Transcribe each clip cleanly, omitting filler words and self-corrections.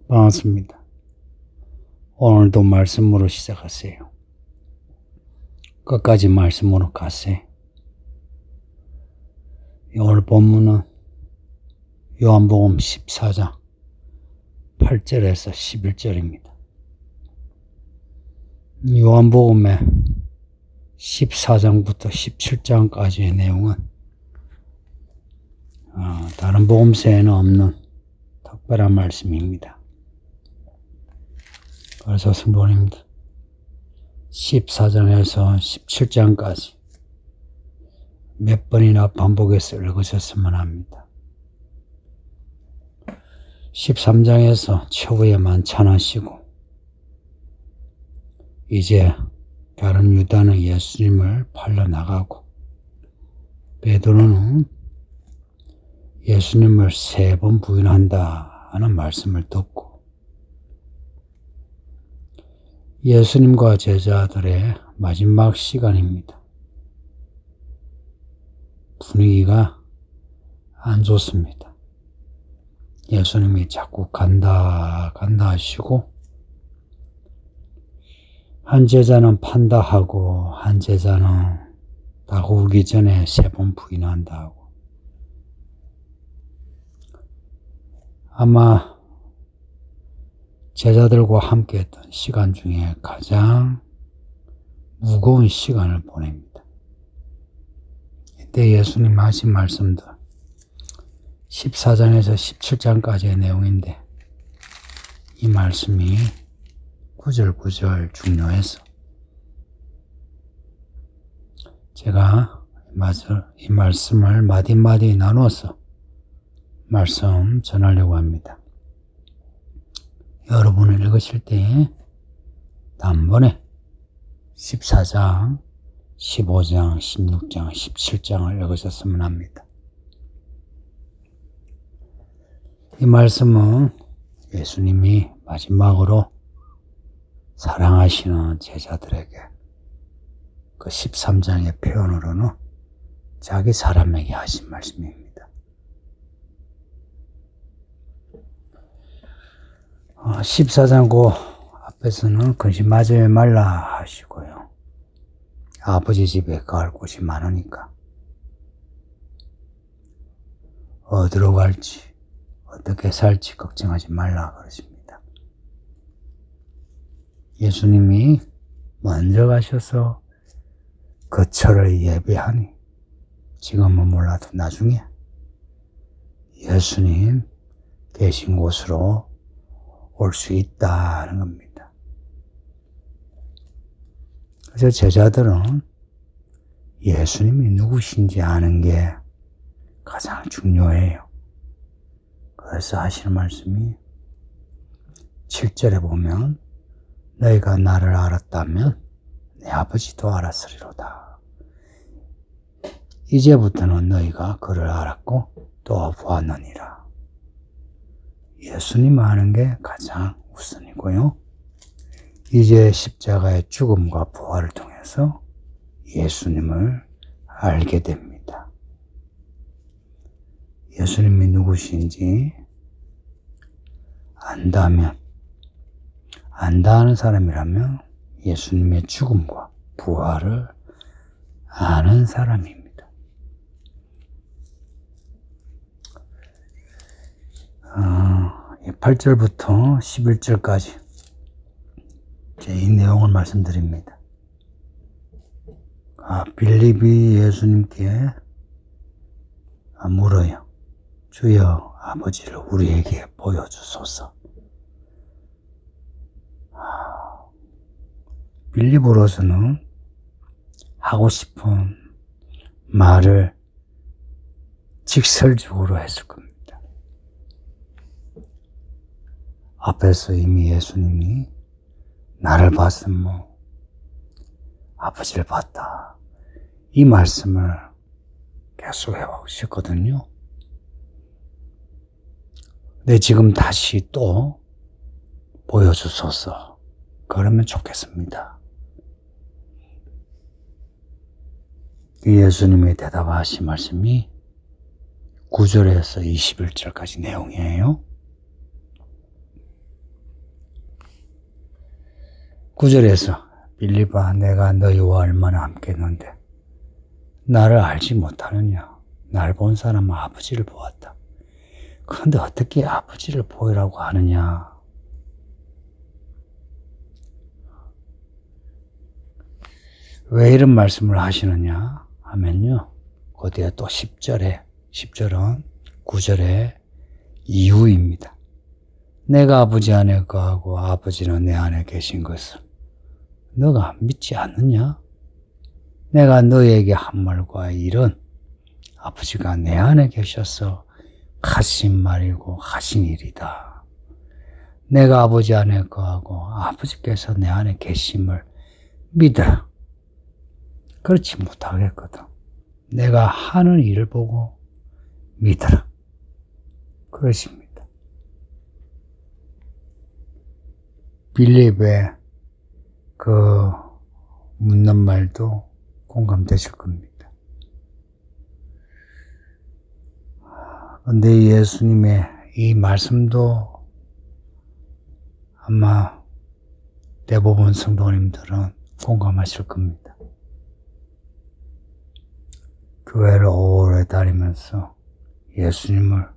반갑습니다. 오늘도 말씀으로 시작하세요. 끝까지 말씀으로 가세요. 오늘 본문은 요한복음 14장 8절에서 11절입니다. 요한복음의 14장부터 17장까지의 내용은 다른 복음서에는 없는 특별한 말씀입니다. 그래서 성도님들 14장에서 17장까지 몇 번이나 반복해서 읽으셨으면 합니다. 13장에서 최후에 만찬하시고 이제 다른 유다는 예수님을 팔려나가고 베드로는 예수님을 3번 부인한다 하는 말씀을 듣고 예수님과 제자들의 마지막 시간입니다. 분위기가 안 좋습니다. 예수님이 자꾸 간다 하시고 한 제자는 판다 하고 한 제자는 다가오기 전에 3번 부인한다 하고 아마 제자들과 함께 했던 시간 중에 가장 무거운 시간을 보냅니다. 이때 예수님 하신 말씀들 14장에서 17장까지의 내용인데 이 말씀이 구절구절 중요해서 제가 이 말씀을 마디마디 나눠서 말씀 전하려고 합니다. 여러분을 읽으실 때 단번에 14장, 15장, 16장, 17장을 읽으셨으면 합니다. 이 말씀은 예수님이 마지막으로 사랑하시는 제자들에게 그 13장의 표현으로는 자기 사람에게 하신 말씀입니다. 14장 그 앞에서는 근심하지 말라 하시고요. 아버지 집에 갈 곳이 많으니까 어디로 갈지 어떻게 살지 걱정하지 말라 그러십니다. 예수님이 먼저 가셔서 거처를 예비하니 지금은 몰라도 나중에 예수님 계신 곳으로 올 수 있다는 겁니다. 그래서 제자들은 예수님이 누구신지 아는 게 가장 중요해요. 그래서 하시는 말씀이 7절에 보면 너희가 나를 알았다면 내 아버지도 알았으리로다. 이제부터는 너희가 그를 알았고 또 보았느니라. 예수님 아는 게 가장 우선이고요. 이제 십자가의 죽음과 부활을 통해서 예수님을 알게 됩니다. 예수님이 누구신지 안다는 사람이라면 예수님의 죽음과 부활을 아는 사람입니다. 8절부터 11절까지 이 내용을 말씀드립니다. 빌립이 예수님께 물어요. 주여 아버지를 우리에게 보여주소서. 빌립으로서는 하고 싶은 말을 직설적으로 했을 겁니다. 앞에서 이미 예수님이 나를 봤으면 아버지를 봤다. 이 말씀을 계속 해오셨거든요. 근데 지금 다시 또 보여주소서. 그러면 좋겠습니다. 예수님이 대답하신 말씀이 9절에서 21절까지 내용이에요. 9절에서 빌립아 내가 너희와 얼마나 함께했는데 나를 알지 못하느냐. 날 본 사람은 아버지를 보았다. 그런데 어떻게 아버지를 보이라고 하느냐. 왜 이런 말씀을 하시느냐 하면요. 그 뒤에 또 10절은 9절의 이유입니다. 내가 아버지 안에 거하고 아버지는 내 안에 계신 것을 너가 믿지 않느냐? 내가 너에게 한 말과 일은 아버지가 내 안에 계셔서 하신 말이고 하신 일이다. 내가 아버지 안에 거하고 아버지께서 내 안에 계심을 믿으라. 그렇지 못하겠거든. 내가 하는 일을 보고 믿으라. 그러십니다. 빌립의 그 묻는 말도 공감되실 겁니다. 그런데 예수님의 이 말씀도 아마 대부분 성도님들은 공감하실 겁니다. 교회를 오래 다니면서 예수님을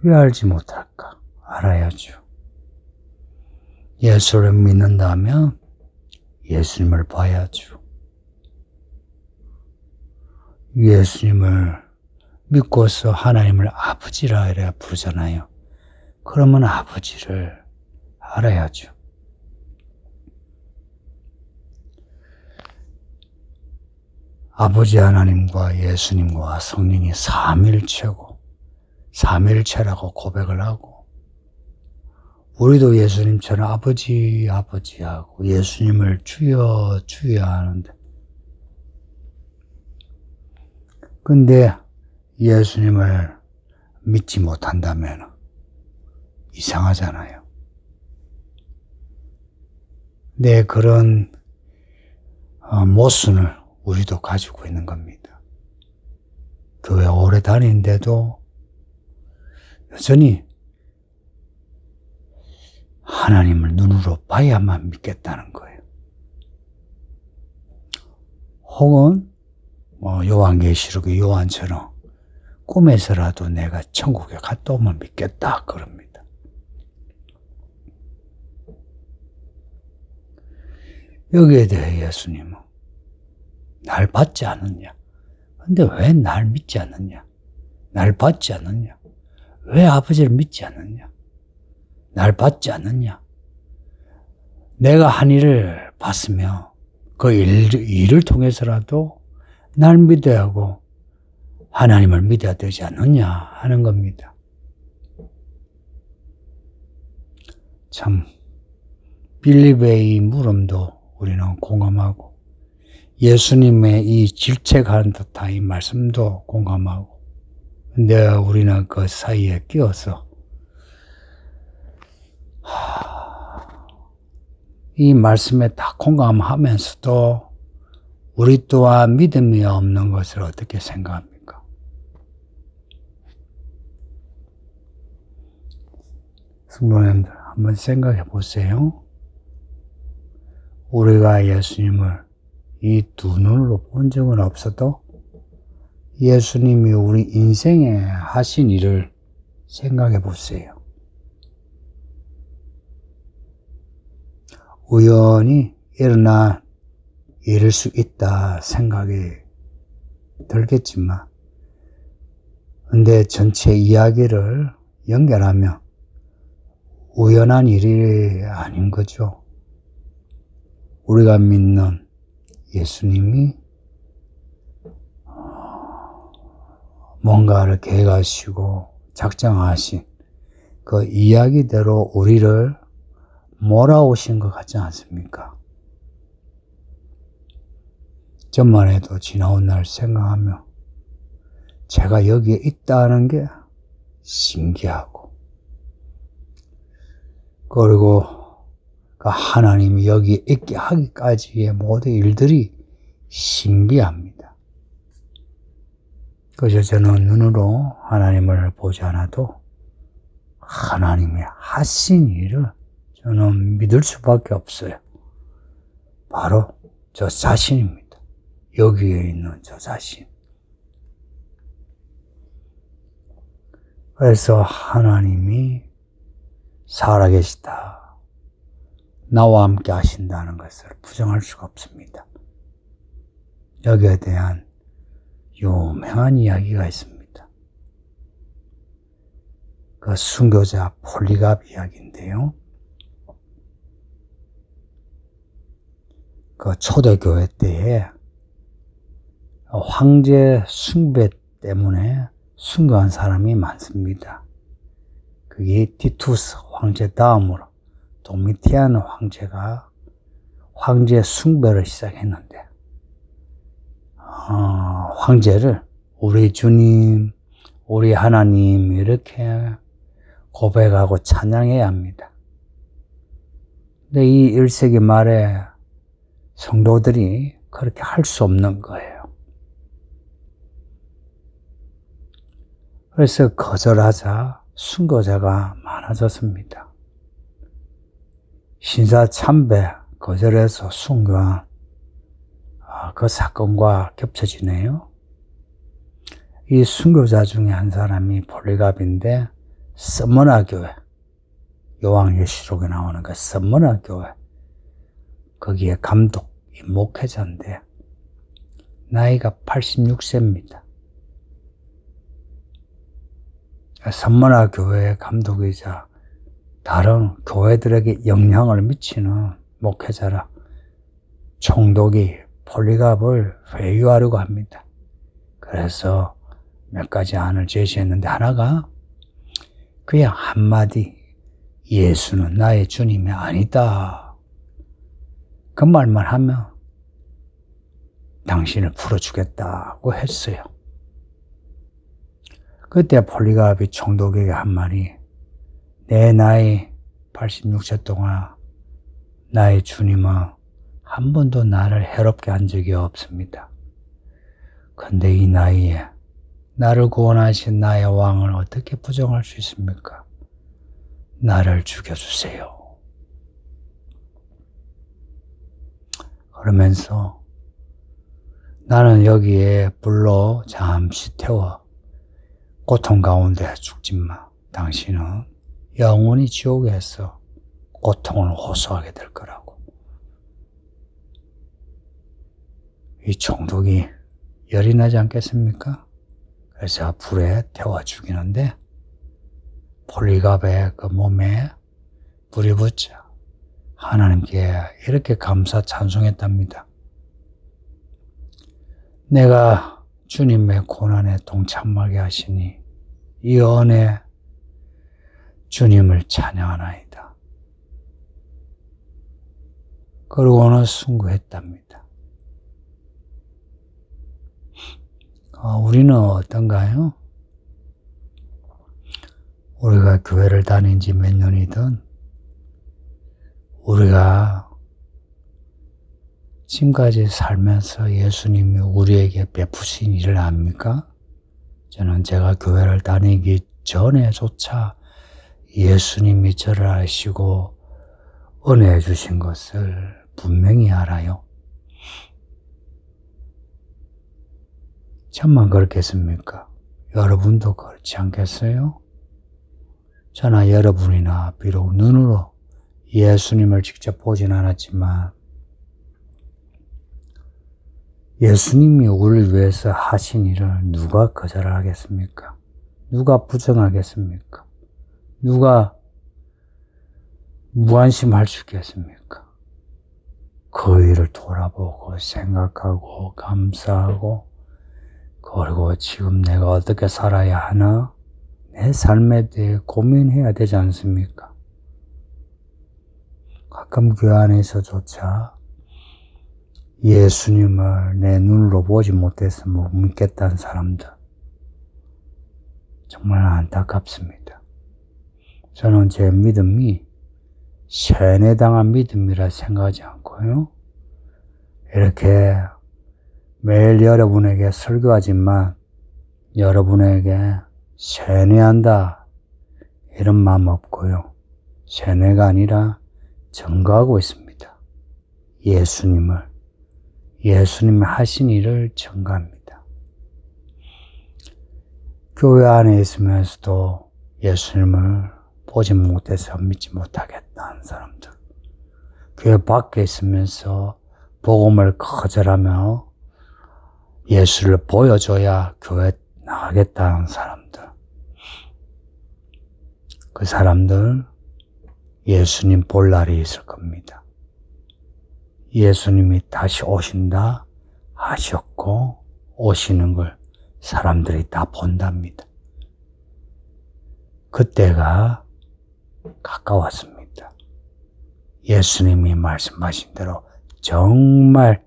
왜 알지 못할까? 알아야죠. 예수를 믿는다면 예수님을 봐야죠. 예수님을 믿고서 하나님을 아버지라 이래 부르잖아요. 그러면 아버지를 알아야죠. 아버지 하나님과 예수님과 성령이 삼일체고 삼일체라고 고백을 하고 우리도 예수님처럼 아버지 하고 예수님을 주여 하는데 근데 예수님을 믿지 못한다면 이상하잖아요. 네, 그런 모순을 우리도 가지고 있는 겁니다. 교회 오래 다니는데도 여전히 하나님을 눈으로 봐야만 믿겠다는 거예요. 혹은 요한계시록의 요한처럼 꿈에서라도 내가 천국에 갔다 오면 믿겠다 그럽니다. 여기에 대해 예수님은 날 받지 않느냐? 근데 왜 날 믿지 않느냐? 날 받지 않느냐? 왜 아버지를 믿지 않느냐? 날 받지 않느냐? 내가 한 일을 봤으며 그 일을 통해서라도 날 믿어야 하고 하나님을 믿어야 되지 않느냐 하는 겁니다. 참 빌립의 이 물음도 우리는 공감하고 예수님의 이 질책하는 듯한 이 말씀도 공감하고 근데 우리는 그 사이에 끼어서 이 말씀에 다 공감하면서도 우리 또한 믿음이 없는 것을 어떻게 생각합니까? 성도님들 한번 생각해 보세요. 우리가 예수님을 이 두 눈으로 본 적은 없어도 예수님이 우리 인생에 하신 일을 생각해 보세요. 우연히 일어난 일일 수 있다 생각이 들겠지만 근데 전체 이야기를 연결하면 우연한 일이 아닌 거죠. 우리가 믿는 예수님이 뭔가를 계획하시고 작정하신 그 이야기대로 우리를 몰아오신 것 같지 않습니까? 전만 해도 지나온 날 생각하며 제가 여기에 있다는 게 신기하고 그리고 그 하나님이 여기에 있게 하기까지의 모든 일들이 신비합니다. 그래서 저는 눈으로 하나님을 보지 않아도 하나님이 하신 일을 저는 믿을 수밖에 없어요. 바로 저 자신입니다. 여기에 있는 저 자신. 그래서 하나님이 살아계시다, 나와 함께 하신다는 것을 부정할 수가 없습니다. 여기에 대한 유명한 이야기가 있습니다. 그 순교자 폴리갑 이야기인데요. 그 초대교회 때에 황제 숭배 때문에 순교한 사람이 많습니다. 그게 티투스 황제 다음으로 도미티안 황제가 황제 숭배를 시작했는데, 황제를 우리 주님, 우리 하나님 이렇게 고백하고 찬양해야 합니다. 근데 이 1세기 말에 성도들이 그렇게 할 수 없는 거예요. 그래서 거절하자 순교자가 많아졌습니다. 신사참배 거절해서 순교한 그 사건과 겹쳐지네요. 이 순교자 중에 한 사람이 폴리갑인데, 서머나 교회, 요한계시록에 나오는 그 서머나 교회, 거기에 감독, 목회자인데 나이가 86세입니다. 서머나 교회의 감독이자 다른 교회들에게 영향을 미치는 목회자라 총독이 폴리갑을 회유하려고 합니다. 그래서 몇 가지 안을 제시했는데, 하나가 그냥 한마디, 예수는 나의 주님이 아니다, 그 말만 하면 당신을 풀어주겠다고 했어요. 그때 폴리갑이 총독에게 한 말이, 내 나이 86세 동안 나의 주님은 한 번도 나를 해롭게 한 적이 없습니다. 근데 이 나이에 나를 구원하신 나의 왕을 어떻게 부정할 수 있습니까? 나를 죽여주세요. 그러면서 나는 여기에 불로 잠시 태워 고통 가운데 죽지 마. 당신은 영원히 지옥에서 고통을 호소하게 될 거라고. 이 총독이 열이 나지 않겠습니까? 그래서 불에 태워 죽이는데, 폴리갑의 그 몸에 불이 붙자 하나님께 이렇게 감사 찬송했답니다. 내가 주님의 고난에 동참하게 하시니 이 은혜 주님을 찬양하나이다. 그러고는 순교했답니다. 우리는 어떤가요? 우리가 교회를 다닌 지 몇 년이든 우리가 지금까지 살면서 예수님이 우리에게 베푸신 일을 압니까? 저는 제가 교회를 다니기 전에조차 예수님이 저를 아시고 은혜해 주신 것을 분명히 알아요. 저만 그렇겠습니까? 여러분도 그렇지 않겠어요? 저나 여러분이나 비록 눈으로 예수님을 직접 보진 않았지만 예수님이 우리를 위해서 하신 일을 누가 거절하겠습니까? 누가 부정하겠습니까? 누가 무관심할 수 있겠습니까? 그 일을 돌아보고 생각하고 감사하고, 그리고 지금 내가 어떻게 살아야 하나? 내 삶에 대해 고민해야 되지 않습니까? 가끔 교회 안에서조차 예수님을 내 눈으로 보지 못해서 못 믿겠다는 사람들, 정말 안타깝습니다. 저는 제 믿음이 세뇌당한 믿음이라 생각하지 않고요, 이렇게 매일 여러분에게 설교하지만 여러분에게 세뇌한다 이런 마음 없고요, 세뇌가 아니라 증거하고 있습니다. 예수님이 하신 일을 증거합니다. 교회 안에 있으면서도 예수님을 보지 못해서 믿지 못하겠다는 사람들, 교회 밖에 있으면서 복음을 거절하며 예수를 보여줘야 교회 나가겠다는 사람들, 그 사람들 예수님 볼 날이 있을 겁니다. 예수님이 다시 오신다 하셨고 오시는 걸 사람들이 다 본답니다. 그때가 가까웠습니다. 예수님이 말씀하신 대로 정말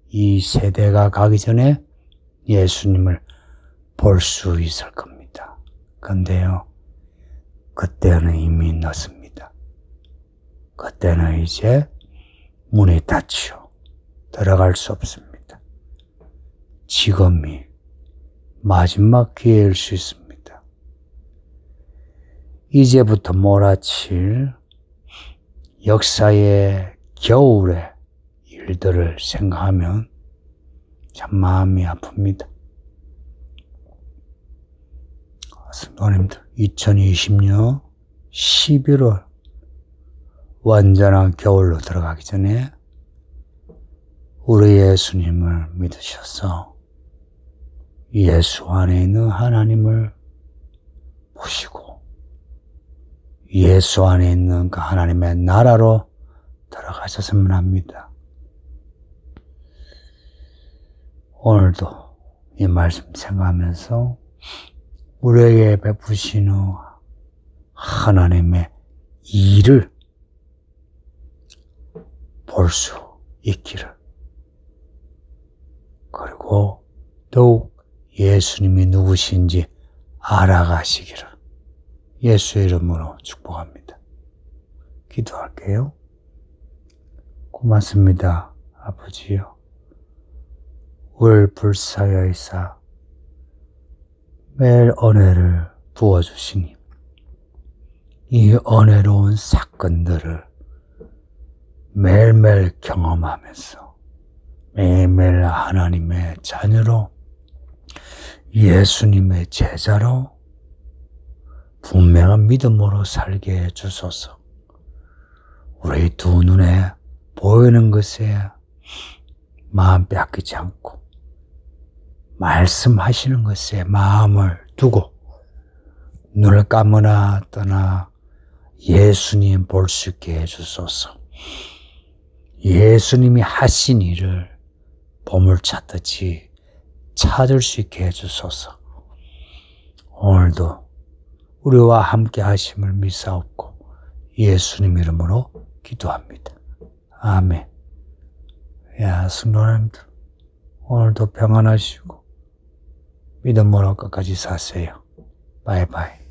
이 세대가 가기 전에 예수님을 볼 수 있을 겁니다. 근데요, 그때는 이미 늦습니다. 그때는 이제 문이 닫히어 들어갈 수 없습니다. 지금이 마지막 기회일 수 있습니다. 이제부터 몰아칠 역사의 겨울의 일들을 생각하면 참 마음이 아픕니다. 성도님들, 2020년 11월 완전한 겨울로 들어가기 전에 우리 예수님을 믿으셔서 예수 안에 있는 하나님을 보시고 예수 안에 있는 그 하나님의 나라로 들어가셨으면 합니다. 오늘도 이 말씀 생각하면서 우리에게 베푸시는 하나님의 일을 볼 수 있기를, 그리고 더욱 예수님이 누구신지 알아가시기를 예수의 이름으로 축복합니다. 기도할게요. 고맙습니다, 아버지요. 우리를 불쌍하여이사 매일 은혜를 부어주시니 이 은혜로운 사건들을 매일매일 경험하면서 매일매일 하나님의 자녀로 예수님의 제자로 분명한 믿음으로 살게 해주소서. 우리 두 눈에 보이는 것에 마음 빼앗기지 않고 말씀하시는 것에 마음을 두고 눈을 감으나 떠나 예수님 볼 수 있게 해주소서. 예수님이 하신 일을 보물찾듯이 찾을 수 있게 해주소서. 오늘도 우리와 함께 하심을 믿사옵고 예수님 이름으로 기도합니다. 아멘. 성도님들, 오늘도 평안하시고 믿음으로 끝까지 사세요. 바이바이.